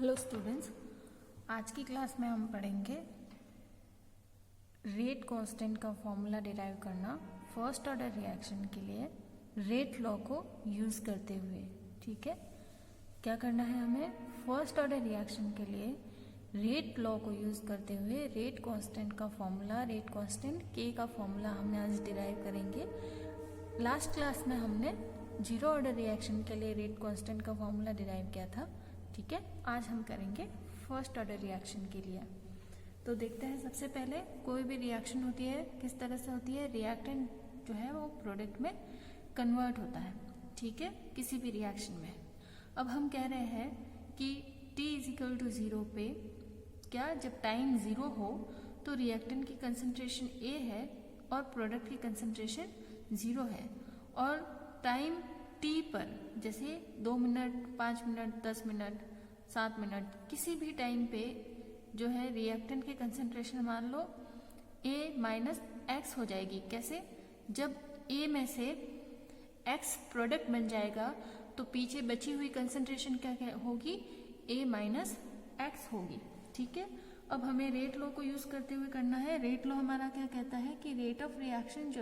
Hello students, आज की class में हम पढ़ेंगे रेट कांस्टेंट का फॉर्मूला डिराइव करना फर्स्ट ऑर्डर रिएक्शन के लिए रेट लॉ को यूज़ करते हुए। ठीक है, क्या करना है हमें? फर्स्ट ऑर्डर रिएक्शन के लिए रेट लॉ को यूज़ करते हुए रेट कांस्टेंट का फॉर्मूला, रेट कांस्टेंट के का फॉर्मूला हमने आज डिराइव करेंगे। लास्ट क्लास में हमने जीरो ऑर्डर रिएक्शन के लिए रेट कांस्टेंट का फॉर्मूला डिराइव किया था। ठीक है, आज हम करेंगे फर्स्ट ऑर्डर रिएक्शन के लिए। तो देखते हैं, सबसे पहले कोई भी रिएक्शन होती है किस तरह से होती है? रिएक्टेंट जो है वो प्रोडक्ट में कन्वर्ट होता है। ठीक है, किसी भी रिएक्शन में। अब हम कह रहे हैं कि t इजिकल टू 0 पे क्या, जब टाइम 0 हो तो रिएक्टेंट की कंसंट्रेशन A है और प्रोडक्ट की कंसंट्रेशन 0 है, और टाइम t पर जैसे 2 मिनट, 5 मिनट, 10 मिनट, 7 मिनट, किसी भी टाइम पे जो है रिएक्टेंट की कंसंट्रेशन मान लो A माइनस एक्स हो जाएगी। कैसे? जब A में से X प्रोडक्ट बन जाएगा तो पीछे बची हुई कंसंट्रेशन क्या होगी? A माइनस एक्स होगी। ठीक है, अब हमें रेट लॉ को यूज करते हुए करना है। रेट लॉ हमारा क्या कहता है कि रेट ऑफ रिएक्शन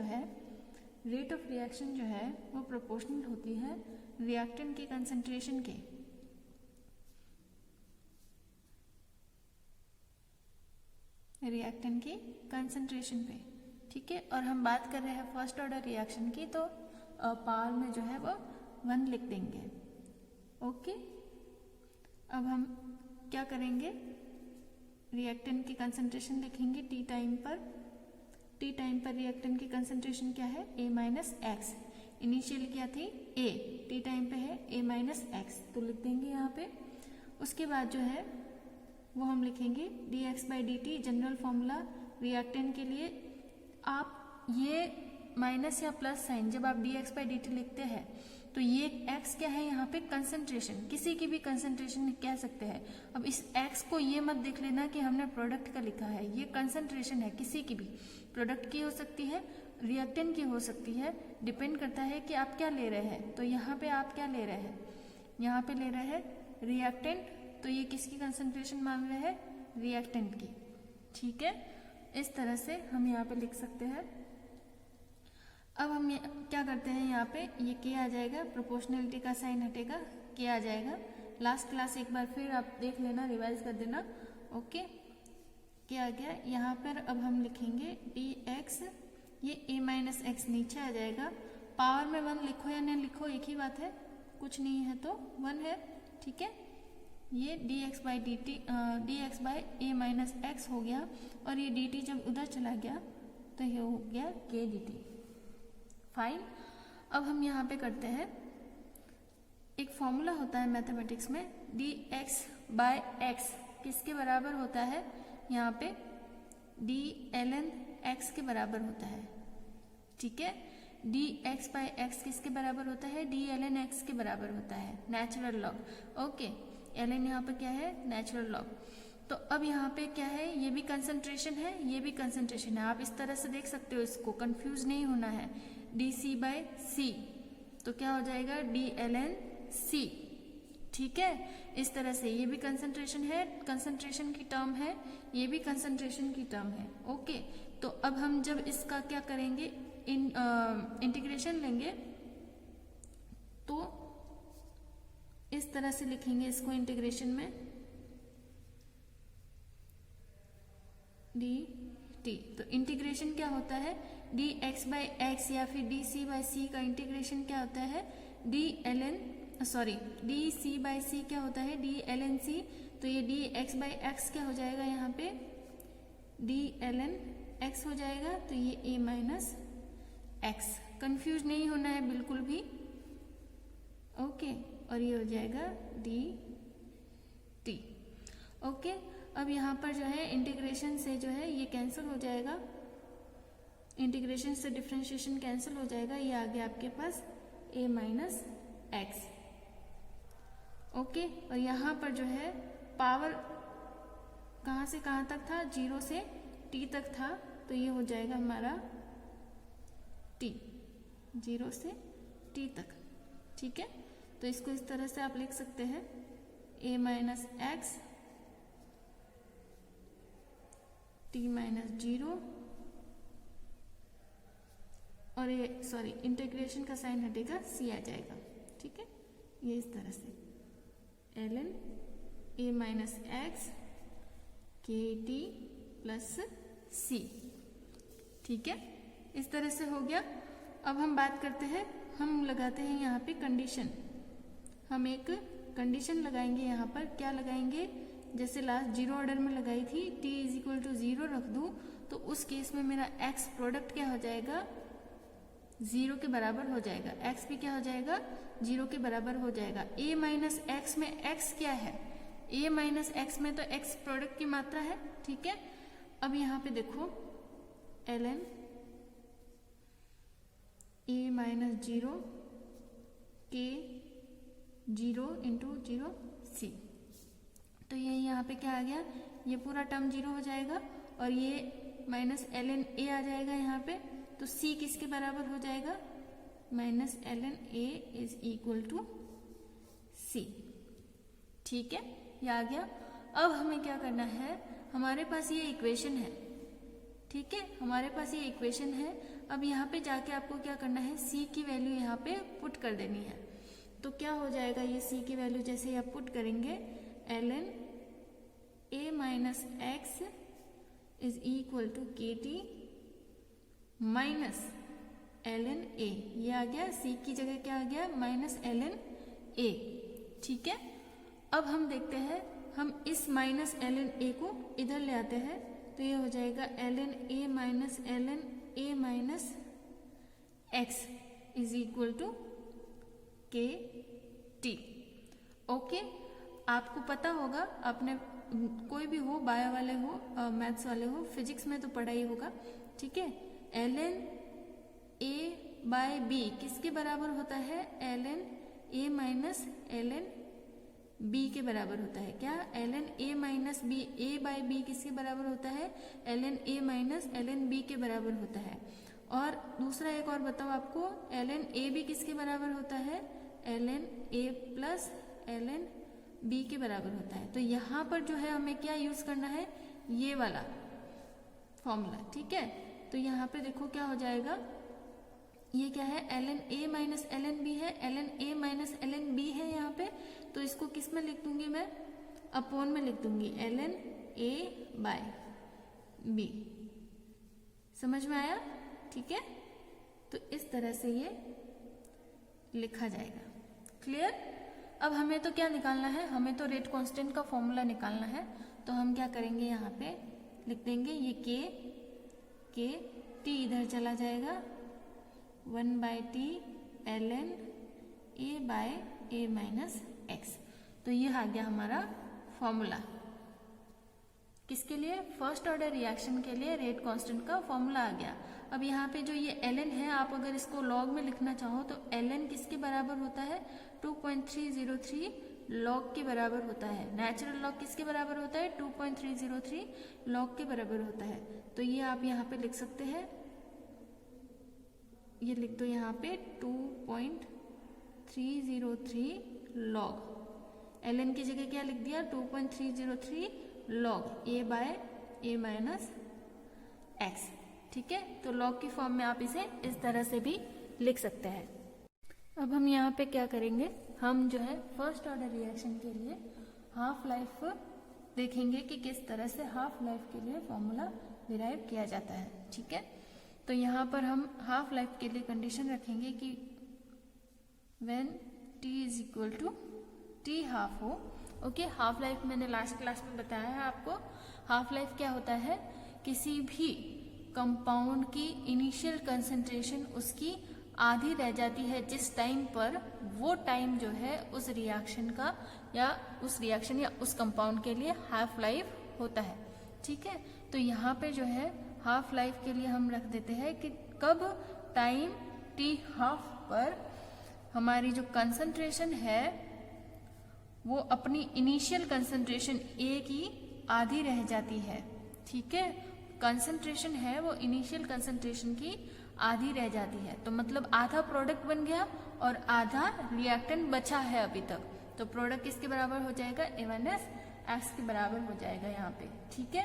जो है वो प्रोपोर्शनल होती है रिएक्टेंट की कंसंट्रेशन के। रिएक्टेंट की कंसंट्रेशन पे। ठीक है, और हम बात कर रहे हैं फर्स्ट ऑर्डर रिएक्शन की, तो पावर में जो है वो 1 लिख देंगे। ओके, अब हम क्या करेंगे? रिएक्टेंट की कंसंट्रेशन लिखेंगे टी टाइम पर रिएक्टेंट की कंसंट्रेशन क्या है? A minus x. इनिशियल क्या थी? A, टी टाइम पे है A माइनस एक्स, तो लिख देंगे यहाँ पे। उसके बाद जो है वो हम लिखेंगे dx by dt, general formula reactant के लिए। आप ये माइनस या प्लस साइन जब आप dx बाई dt लिखते हैं तो ये x क्या है यहाँ पे? कंसंट्रेशन, किसी की भी कंसंट्रेशन कह सकते हैं। अब इस x को ये मत देख लेना कि हमने प्रोडक्ट का लिखा है, ये कंसंट्रेशन है, किसी की भी, प्रोडक्ट की हो सकती है, रिएक्टेंट की हो सकती है, डिपेंड करता है कि आप क्या ले रहे हैं। तो यहाँ पे आप क्या ले रहे हैं? यहाँ पे ले रहे हैं रिएक्टेंट, तो ये किसकी कंसंट्रेशन मान रहे हैं? रिएक्टेंट की। ठीक है, इस तरह से हम यहाँ पे लिख सकते हैं। अब हम क्या करते हैं, यहाँ पे ये के आ जाएगा, प्रोपोर्शनलिटी का साइन हटेगा, के आ जाएगा। लास्ट क्लास एक बार फिर आप देख लेना, रिवाइज कर देना। ओके, क्या आ गया यहाँ पर? अब हम लिखेंगे dx, ये a माइनस एक्स नीचे आ जाएगा। पावर में 1 लिखो या नहीं लिखो एक ही बात है, कुछ नहीं है तो 1 है। ठीक है, ये dx by dt, dx by a minus x हो गया, और ये dt जब उधर चला गया तो ये हो गया k dt। फाइन। अब हम यहाँ पे करते हैं, एक फॉर्मूला होता है मैथमेटिक्स में, dx बाय x किसके बराबर होता है? यहाँ पे d ln x के बराबर होता है। ठीक है, dx बाय x किसके बराबर होता है? d ln x के बराबर होता है, नेचुरल लॉग। ओके, ln यहाँ पे क्या है? Natural log. तो अब यहाँ पे क्या है? ये भी कंसंट्रेशन है, ये भी कंसंट्रेशन है। आप इस तरह से देख सकते हो, इसको कंफ्यूज नहीं होना है। dc बाय c, तो क्या हो जाएगा? d ln c। ठीक है, इस तरह से ये भी कंसंट्रेशन है, कंसंट्रेशन की टर्म है, ये भी कंसंट्रेशन की टर्म है। ओके, तो अब हम जब इसका क्या करेंगे, इंटीग्रेशन लेंगे, तो इस तरह से लिखेंगे इसको इंटीग्रेशन में dt। तो इंटीग्रेशन क्या होता है? dx बाई एक्स या फिर dc बाई c का इंटीग्रेशन क्या होता है? dc बाई c क्या होता है? d ln c। तो ये dx बाई एक्स क्या हो जाएगा? यहाँ पे d ln x हो जाएगा, तो ये a माइनस एक्स। कंफ्यूज नहीं होना है बिल्कुल भी। ओके, और ये हो जाएगा dt। ओके, अब यहाँ पर जो है इंटीग्रेशन से जो है ये कैंसिल हो जाएगा, इंटीग्रेशन से डिफरेंशिएशन कैंसिल हो जाएगा, ये आ गया आपके पास a माइनस एक्स। ओके, और यहाँ पर जो है पावर कहाँ से कहाँ तक था? 0 से t तक था, तो ये हो जाएगा हमारा t, 0 से t तक। ठीक है, तो इसको इस तरह से आप लिख सकते हैं, ए माइनस एक्स टी माइनस 0 और ये सॉरी इंटीग्रेशन का साइन हटेगा, सी आ जाएगा। ठीक है, ये इस तरह से ln a माइनस एक्स के टी प्लस सी। ठीक है, इस तरह से हो गया। अब हम बात करते हैं, हम लगाते हैं यहाँ पे कंडीशन। हम एक कंडीशन लगाएंगे यहाँ पर। क्या लगाएंगे? जैसे लास्ट 0 ऑर्डर में लगाई थी, t इज इक्वल टू 0 रख दूं तो उस केस में मेरा x प्रोडक्ट क्या हो जाएगा? 0 के बराबर हो जाएगा। x भी क्या हो जाएगा? 0 के बराबर हो जाएगा। a माइनस एक्स में x क्या है? a माइनस एक्स में तो x प्रोडक्ट की मात्रा है। ठीक है, अब यहाँ पे देखो ln a माइनस 0 के 0 इंटू 0 c, तो ये यहाँ पे क्या आ गया? ये पूरा टर्म 0 हो जाएगा और ये माइनस ln a आ जाएगा यहाँ पे। तो c किसके बराबर हो जाएगा? Minus ln a is equal to c। ठीक है, ये आ गया। अब हमें क्या करना है? हमारे पास ये इक्वेशन है। ठीक है, हमारे पास ये इक्वेशन है। अब यहाँ पे जाके आपको क्या करना है? c की वैल्यू यहाँ पे पुट कर देनी है। तो क्या हो जाएगा? ये c की वैल्यू जैसे आप पुट करेंगे, ln a minus x is equal to k t minus ln a। ये आ गया, c की जगह क्या आ गया? Minus ln a। ठीक है, अब हम देखते हैं, हम इस माइनस ln a को इधर ले आते हैं तो ये हो जाएगा ln a minus ln a minus x is equal to k t. Okay, आपको पता होगा, आपने कोई भी हो, बायो वाले हो, मैथ्स वाले हो, फिजिक्स में तो पढ़ा ही होगा। ठीक है, ln a बाय b किसके बराबर होता है? ln a minus ln b के बराबर होता है। क्या? ln a minus b, a by b किसके बराबर होता है? ln a minus ln b के बराबर होता है। और दूसरा एक और बताओ आपको, ln a भी किसके बराबर होता है? ln a plus ln b के बराबर होता है। तो यहाँ पर जो है हमें क्या यूज करना है? ये वाला फॉर्मूला। ठीक है, तो यहाँ पे देखो क्या हो जाएगा, ये क्या है? ln a minus ln b है, ln a minus ln b है यहाँ पे। तो इसको किस में लिख दूंगी मैं? अपोन में लिख दूंगी, ln a बाय b। समझ में आया? ठीक है, तो इस तरह से ये लिखा जाएगा। क्लियर? अब हमें तो क्या निकालना है? हमें तो रेट कांस्टेंट का फॉर्मूला निकालना है। तो हम क्या करेंगे? यहाँ पे लिख देंगे ये के टी इधर चला जाएगा, 1 by t ln a by a minus x. तो ये आ गया हमारा फॉर्मूला। किसके लिए? फर्स्ट ऑर्डर रिएक्शन के लिए रेट कांस्टेंट का फॉर्मूला आ गया। अब यहाँ पे जो ये ln है, आप अगर इसको लॉग में लिखना चाहो तो ln किसके बराबर होता है? 2.303 लॉग के बराबर होता है। नेचुरल लॉग किसके बराबर होता है? 2.303 लॉग के बराबर होता है। तो ये आप यहाँ पे लिख सकते हैं, ये लिख दो यहाँ पे 2.303 लॉग। ln की जगह क्या लिख दिया? 2.303 log a by a minus x. ठीक है, तो लॉग की फॉर्म में आप इसे इस तरह से भी लिख सकते हैं। अब हम यहाँ पे क्या करेंगे? हम जो है फर्स्ट ऑर्डर रिएक्शन के लिए हाफ लाइफ देखेंगे कि किस तरह से हाफ लाइफ के लिए फॉर्मूला डिराइव किया जाता है। ठीक है, तो यहाँ पर हम हाफ लाइफ के लिए कंडीशन रखेंगे कि when t is equal to t half हो। ओके, हाफ लाइफ मैंने लास्ट क्लास में बताया है आपको। हाफ लाइफ क्या होता है? किसी भी कंपाउंड की इनिशियल कंसंट्रेशन उसकी आधी रह जाती है जिस टाइम पर, वो टाइम जो है उस रिएक्शन का या उस रिएक्शन या उस कंपाउंड के लिए हाफ लाइफ होता है। ठीक है, तो यहाँ पे जो है हाफ लाइफ के लिए हम रख देते हैं कि कब टाइम t हाफ पर हमारी जो कंसंट्रेशन है वो अपनी इनिशियल कंसंट्रेशन A की आधी रह जाती है। ठीक है, कंसंट्रेशन है वो इनिशियल कंसंट्रेशन की आधी रह जाती है, तो मतलब आधा प्रोडक्ट बन गया और आधा रिएक्टेंट बचा है अभी तक। तो प्रोडक्ट किसके बराबर हो जाएगा, A1S X के बराबर हो जाएगा यहाँ पे। ठीक है,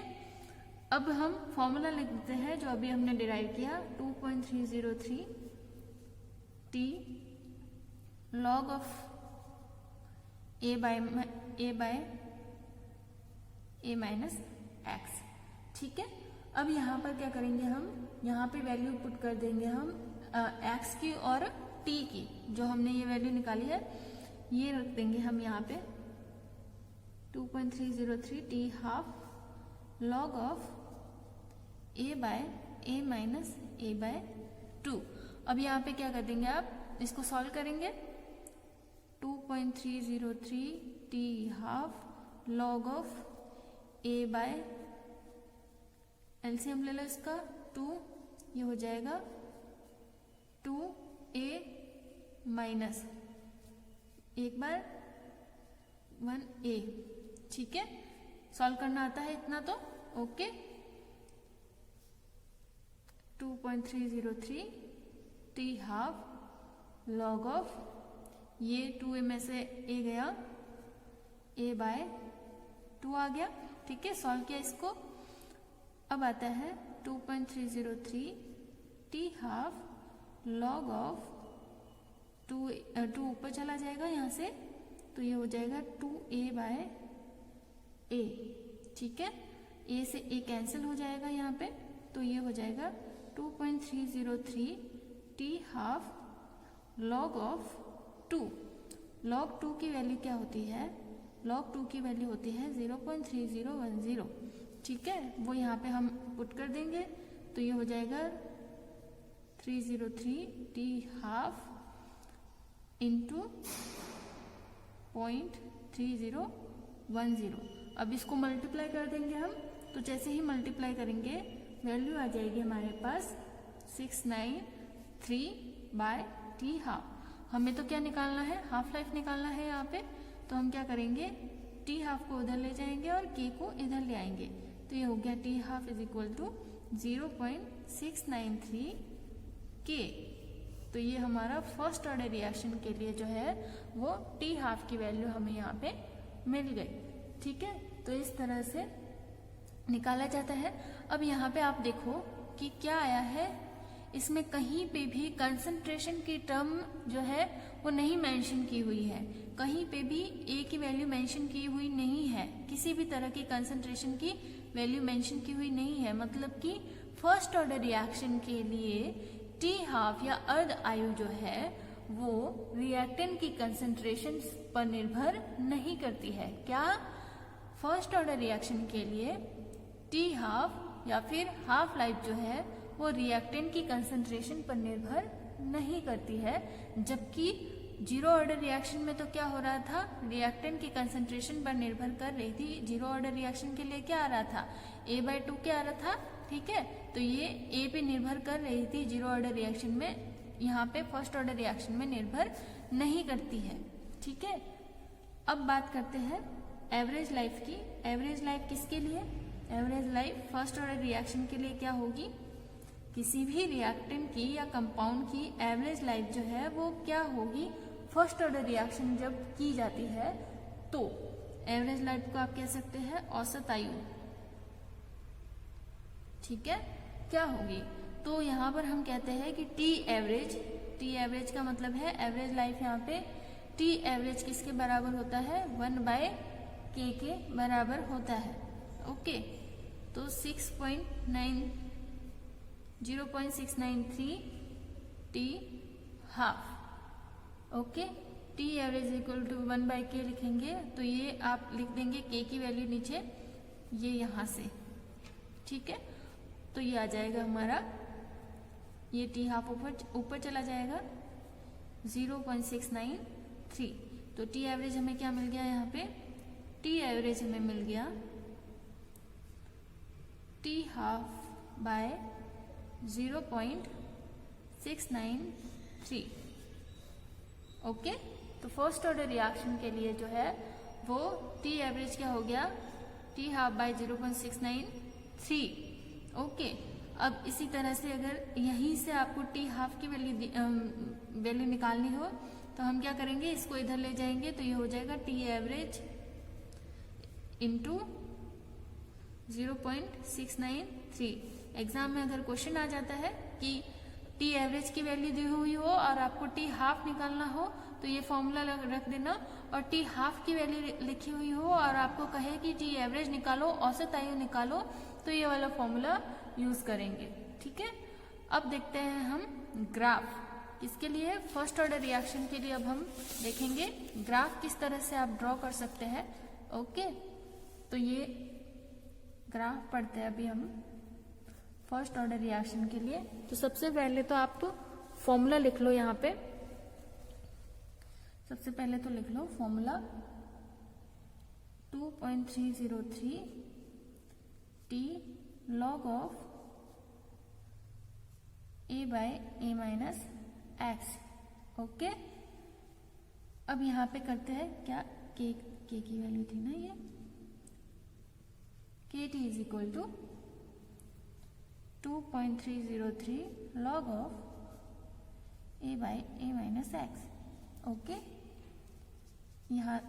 अब हम फॉर्मूला लिख देते हैं जो अभी हमने डिराइव किया, 2.303 T log of A minus X। ठीक है, अब यहाँ पर क्या करेंगे, हम यहाँ पे वैल्यू पुट कर देंगे हम X की और T की, जो हमने ये वैल्यू निकाली है ये रख देंगे हम यहाँ पे 2.303 T half log of A minus A/2। अब यहाँ पे क्या कर देंगे, आप इसको सॉल्व करेंगे, 2.303 T half log of A LCM ले लो इसका 2, ये हो जाएगा 2A माइनस 1/1A। ठीक है, सॉल्व करना आता है इतना तो okay. 2.303 T half log of ये 2A में से A गया, A/2 आ गया। ठीक है, सॉल्व किया इसको, अब आता है 2.303 T हाफ log ऑफ 2 ऊपर चला जाएगा यहाँ से, तो ये हो जाएगा 2A/A। ठीक है, A से A कैंसिल हो जाएगा यहाँ पे, तो ये हो जाएगा 2.303 T half log of 2। log 2 की वैल्यू क्या होती है, log 2 की वैल्यू होती है 0.3010। ठीक है, वो यहाँ पे हम पुट कर देंगे, तो ये हो जाएगा 303 T हाफ इंटू 0.3010। अब इसको मल्टीप्लाई कर देंगे हम, तो जैसे ही मल्टीप्लाई करेंगे वैल्यू आ जाएगी हमारे पास 693/T हाफ। हमें तो क्या निकालना है, हाफ लाइफ निकालना है यहाँ पे, तो हम क्या करेंगे, T हाफ को उधर ले जाएंगे और K को इधर ले आएंगे, तो ये हो गया T half is equal to 0.693 K। तो ये हमारा फर्स्ट ऑर्डर रिएक्शन के लिए जो है वो T हाफ की वैल्यू हमें यहाँ पे मिल गई। ठीक है, तो इस तरह से निकाला जाता है। अब यहाँ पे आप देखो कि क्या आया है, इसमें कहीं पे भी कंसंट्रेशन की टर्म जो है वो नहीं मेंशन की हुई है, कहीं पे भी A की वैल्यू मेंशन की हुई नहीं है, किसी भी तरह की कंसंट्रेशन की वैल्यू मेंशन की हुई नहीं है। मतलब कि फर्स्ट ऑर्डर रिएक्शन के लिए T हाफ या अर्ध आयु जो है वो रिएक्टेंट की कंसंट्रेशन पर निर्भर नहीं करती है। क्या, फर्स्ट ऑर्डर रिएक्शन के लिए T हाफ या फिर हाफ लाइफ जो है वो रिएक्टेंट की कंसंट्रेशन पर निर्भर नहीं करती है, जबकि जीरो ऑर्डर रिएक्शन में तो क्या हो रहा था, रिएक्टेंट की कंसंट्रेशन पर निर्भर कर रही थी। जीरो ऑर्डर रिएक्शन के लिए क्या आ रहा था, A/2 क्या आ रहा था। ठीक है, तो ये A पे निर्भर कर रही थी जीरो ऑर्डर रिएक्शन में, यहाँ पे फर्स्ट ऑर्डर रिएक्शन में निर्भर नहीं करती है। ठीक है, अब बात करते हैं एवरेज लाइफ की। एवरेज लाइफ किसके लिए, average life first order reaction के लिए क्या होगी, किसी भी रिएक्टेंट की या कंपाउंड की एवरेज लाइफ जो है वो क्या होगी, फर्स्ट ऑर्डर रिएक्शन जब की जाती है तो एवरेज लाइफ को आप कह सकते हैं औसत आयु। ठीक है, क्या होगी, तो यहाँ पर हम कहते हैं कि टी एवरेज का मतलब है एवरेज लाइफ। यहाँ पे टी एवरेज किसके बराबर होता है, 1/k के बराबर होता है। ओके, तो 0.693 T half. Okay, t average equal to 1/k लिखेंगे, तो ये आप लिख देंगे k की वैल्यू नीचे, ये यहाँ से। ठीक है, तो ये आ जाएगा हमारा, ये टी हाफ ऊपर चला जाएगा 0.693। तो टी एवरेज हमें क्या मिल गया, यहाँ पे टी एवरेज हमें मिल गया टी हाफ बाय 0.693। ओके, तो फर्स्ट ऑर्डर रिएक्शन के लिए जो है वो टी एवरेज क्या हो गया, टी हाफ बाय 0.693। ओके, अब इसी तरह से अगर यहीं से आपको टी हाफ की वैल्यू निकालनी हो तो हम क्या करेंगे, इसको इधर ले जाएंगे तो ये हो जाएगा टी एवरेज इंटू 0.693। एग्जाम में अगर क्वेश्चन आ जाता है कि टी एवरेज की वैल्यू दी हुई हो और आपको टी हाफ निकालना हो तो ये फॉर्मूला रख देना, और टी हाफ की वैल्यू लिखी हुई हो और आपको कहे कि टी एवरेज निकालो, औसत आयु निकालो, तो ये वाला फॉर्मूला यूज करेंगे। ठीक है, अब देखते हैं हम ग्राफ किसके लिए, फर्स्ट ऑर्डर रिएक्शन के लिए। अब हम देखेंगे ग्राफ किस तरह से आप ड्रॉ कर सकते हैं। ओके, तो ये ग्राफ पढ़ते हैं अभी हम फर्स्ट ऑर्डर रिएक्शन के लिए। तो सबसे पहले तो आप फॉर्मूला लिख लो यहाँ पे, सबसे पहले तो लिख लो formula 2.303 t log of a by a minus x. Okay, अब यहाँ पे करते हैं क्या, k की वैल्यू थी ना ये, kt is equal to 2.303 log of a by a minus x. Okay, यहाँ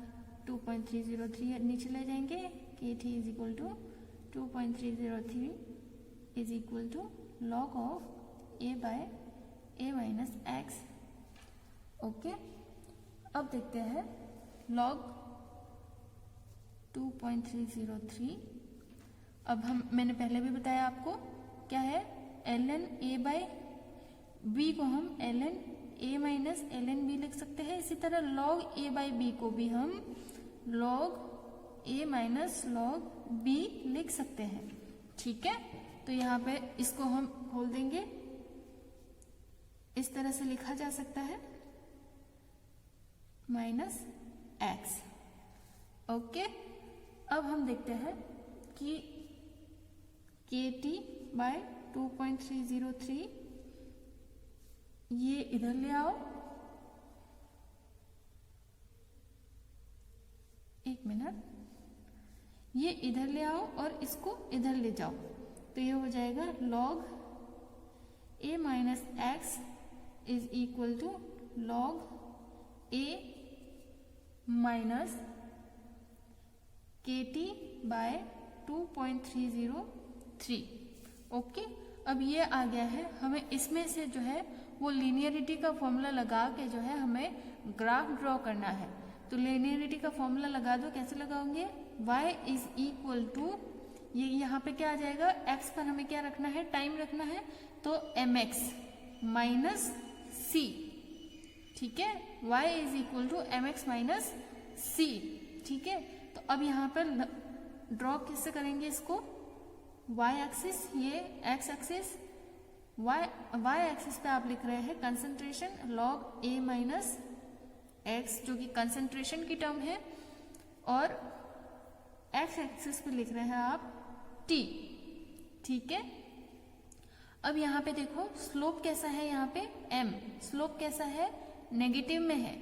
2.303 नीचे ले जाएंगे, kt is equal to 2.303 is equal to log of a by a minus x. Okay, अब देखते हैं log 2.303। अब मैंने पहले भी बताया आपको क्या है, ln a बाय b को हम ln a minus ln b लिख सकते हैं। इसी तरह log a बाय b को भी हम log a minus log b लिख सकते हैं। ठीक है, तो यहाँ पे इसको हम खोल देंगे, इस तरह से लिखा जा सकता है माइनस एक्स। ओके, अब हम देखते हैं कि kt बाय 2.303 ये इधर ले आओ, एक मिनट, ये इधर ले आओ और इसको इधर ले जाओ, तो ये हो जाएगा log a minus x is equal to log a minus kt by 2.303। Okay, अब ये आ गया है, हमें इसमें से जो है वो लीनियरिटी का फॉर्मूला लगा के जो है हमें ग्राफ ड्रॉ करना है। तो लीनियरिटी का फॉर्मूला लगा दो, कैसे लगाओगे, y इज इक्वल टू, ये यहाँ पे क्या आ जाएगा, x पर हमें क्या रखना है, टाइम रखना है, तो mx माइनस c। ठीक है, y is equal to mx minus c। ठीक है, तो अब यहाँ पर ड्रॉ किससे करेंगे इसको, y एक्सिस, ये x एक्सिस, y एक्सिस पे आप लिख रहे हैं concentration log a minus x जो कि कंसंट्रेशन की टर्म है, और x एक्सिस पे लिख रहे हैं आप t। ठीक है, अब यहाँ पे देखो स्लोप कैसा है, यहाँ पे m, स्लोप कैसा है, नेगेटिव में है,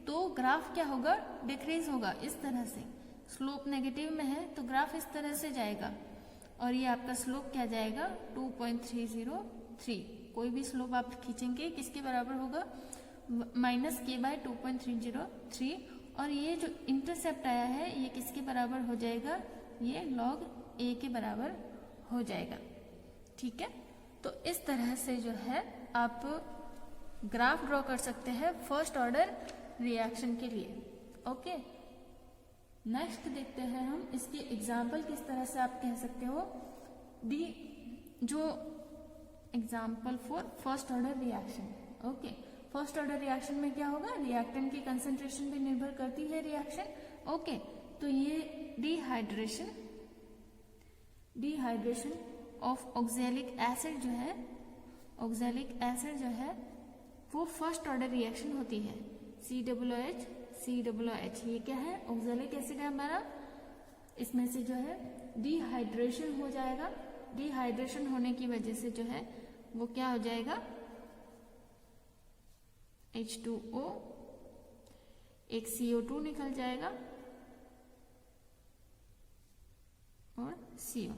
तो ग्राफ क्या होगा, डिक्रीज होगा इस तरह से। स्लोप नेगेटिव में है तो ग्राफ इस तरह से जाएगा, और ये आपका स्लोप क्या जाएगा 2.303। कोई भी स्लोप आप खींचेंगे किसके बराबर होगा, माइनस के बाय 2.303, और ये जो इंटरसेप्ट आया है ये किसके बराबर हो जाएगा, ये log a के बराबर हो जाएगा। ठीक है, तो इस तरह से जो है आप ग्राफ ड्रॉ कर सकते हैं फर्स्ट ऑर्डर रिएक्शन के लिए। ओके, नेक्स्ट देखते हैं हम इसके एग्जाम्पल किस तरह से आप कह सकते हो, दी जो example for first order reaction. Okay, first order reaction में क्या होगा, रिएक्टेंट की कंसंट्रेशन पे निर्भर करती है रिएक्शन। ओके, तो ये डिहाइड्रेशन ऑफ ऑक्सैलिक एसिड जो है, ऑक्सैलिक एसिड जो है वो फर्स्ट ऑर्डर रिएक्शन होती है, COOH, ये क्या है, ऑक्सैलिक एसिड है हमारा, इसमें से जो है डिहाइड्रेशन हो जाएगा। डिहाइड्रेशन होने की वजह से जो है वो क्या हो जाएगा, H2O, एक CO2 निकल जाएगा और CO।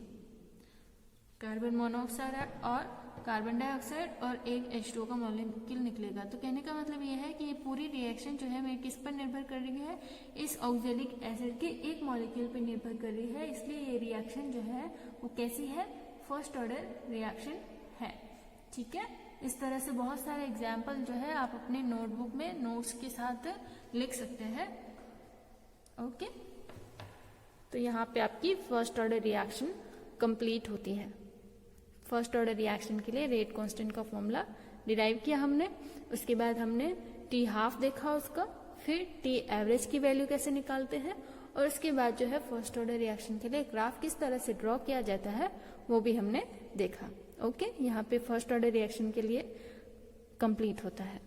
कार्बन मोनोऑक्साइड और कार्बन डाइऑक्साइड और एक H2O का मॉलिक्यूल निकलेगा। तो कहने का मतलब यह है कि ये पूरी रिएक्शन जो है मेरी किस पर निर्भर कर रही है, इस ऑक्जेलिक एसिड के एक मॉलिक्यूल पर निर्भर कर रही है। इसलिए ये रिएक्शन जो है वो कैसी है, फर्स्ट ऑर्डर रिएक्शन है। ठीक है, इस तरह से बहुत सारे एग्जाम्पल जो है आप अपने नोटबुक में नोट्स के साथ लिख सकते हैं। ओके, तो यहाँ पे आपकी फर्स्ट ऑर्डर रिएक्शन कंप्लीट होती है। फर्स्ट ऑर्डर रिएक्शन के लिए रेट कांस्टेंट का फॉर्मूला डिराइव किया हमने, उसके बाद हमने टी हाफ देखा उसका, फिर टी एवरेज की वैल्यू कैसे निकालते हैं, और उसके बाद जो है फर्स्ट ऑर्डर रिएक्शन के लिए ग्राफ किस तरह से ड्रॉ किया जाता है वो भी हमने देखा। ओके, यहाँ पे फर्स्ट ऑर्डर रिएक्शन के लिए कंप्लीट होता है।